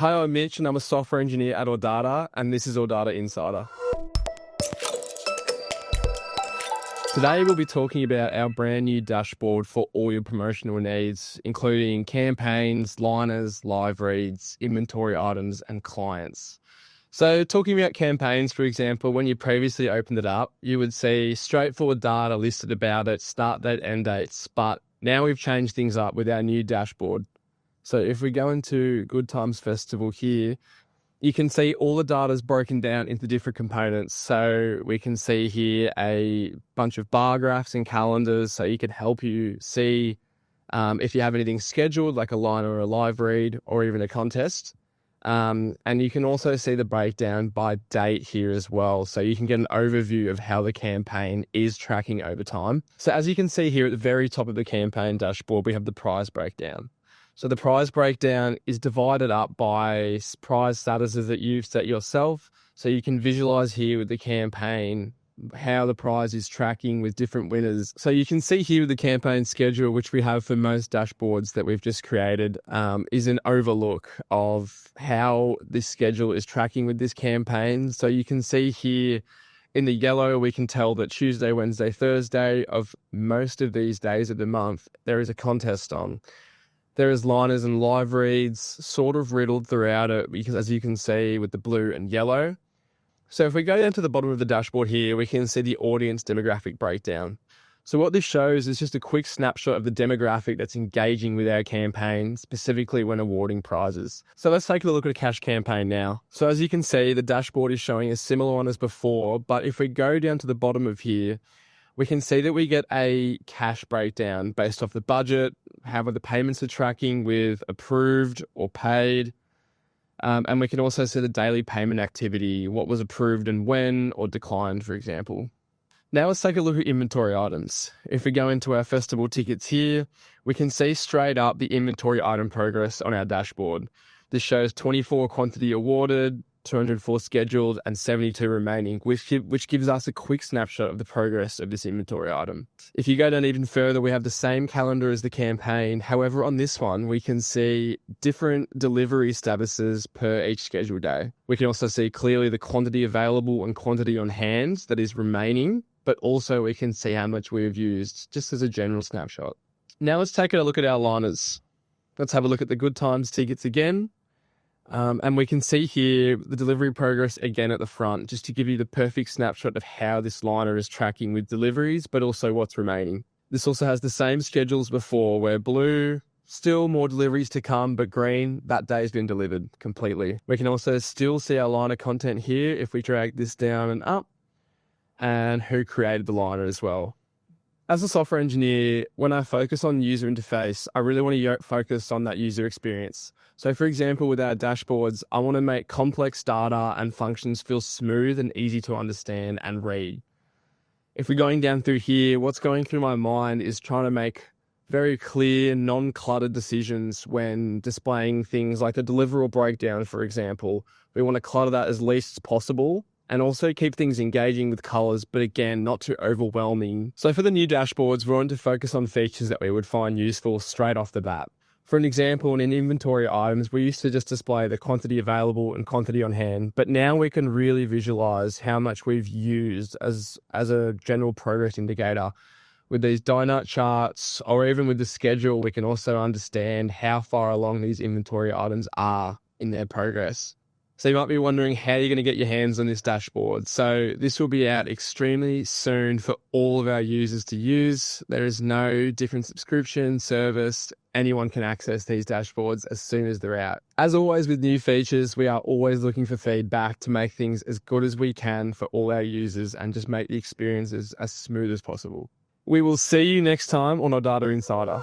Hi, I'm Mitch and I'm a software engineer at Audata, and this is Audata Insider. Today we'll be talking about our brand new dashboard for all your promotional needs, including campaigns, liners, live reads, inventory items, and clients. So talking about campaigns, for example, when you previously opened it up, you would see straightforward data listed about it, start date, end dates, but now we've changed things up with our new dashboard. So if we go into Good Times Festival here, you can see all the data is broken down into different components. So we can see here a bunch of bar graphs and calendars, so you can help you see if you have anything scheduled, like a line or a live read, or even a contest. And you can also see the breakdown by date here as well. So you can get an overview of how the campaign is tracking over time. So as you can see here at the very top of the campaign dashboard, we have the prize breakdown. So the prize breakdown is divided up by prize statuses that you've set yourself. So you can visualize here with the campaign how the prize is tracking with different winners. So you can see here with the campaign schedule, which we have for most dashboards that we've just created, is an overlook of how this schedule is tracking with this campaign. So you can see here in the yellow, we can tell that Tuesday, Wednesday, Thursday of most of these days of the month, there is a contest on. There is liners and live reads sort of riddled throughout it, because as you can see with the blue and yellow. So if we go down to the bottom of the dashboard here, we can see the audience demographic breakdown. So what this shows is just a quick snapshot of the demographic that's engaging with our campaign, specifically when awarding prizes. So let's take a look at a cash campaign now. So as you can see, the dashboard is showing a similar one as before, but if we go down to the bottom of here, we can see that we get a cash breakdown based off the budget, how the payments are tracking with approved or paid. And we can also see the daily payment activity, what was approved and when, or declined, for example. Now let's take a look at inventory items. If we go into our festival tickets here, we can see straight up the inventory item progress on our dashboard. This shows 24 quantity awarded, 204 scheduled, and 72 remaining, which gives us a quick snapshot of the progress of this inventory item. If you go down even further, we have the same calendar as the campaign. However, on this one, we can see different delivery statuses per each scheduled day. We can also see clearly the quantity available and quantity on hand that is remaining, but also we can see how much we've used, just as a general snapshot. Now let's take a look at our liners. Let's have a look at the Good Times tickets again. And we can see here the delivery progress again at the front, just to give you the perfect snapshot of how this liner is tracking with deliveries, but also what's remaining. This also has the same schedules before, where blue, still more deliveries to come, but green, that day has been delivered completely. We can also still see our liner content here if we drag this down and up, and who created the liner as well. As a software engineer, when I focus on user interface, I really want to focus on that user experience. So for example, with our dashboards, I want to make complex data and functions feel smooth and easy to understand and read. If we're going down through here, what's going through my mind is trying to make very clear, non-cluttered decisions when displaying things like the deliverable breakdown, for example. We want to clutter that as least as possible, and also keep things engaging with colors, but again, not too overwhelming. So for the new dashboards, we want to focus on features that we would find useful straight off the bat. For an example, in inventory items, we used to just display the quantity available and quantity on hand, but now we can really visualize how much we've used as a general progress indicator. With these donut charts, or even with the schedule, we can also understand how far along these inventory items are in their progress. So you might be wondering how you're going to get your hands on this dashboard. So this will be out extremely soon for all of our users to use. There is no different subscription service. Anyone can access these dashboards as soon as they're out. As always with new features, we are always looking for feedback to make things as good as we can for all our users and just make the experiences as smooth as possible. We will see you next time on Audata Insider.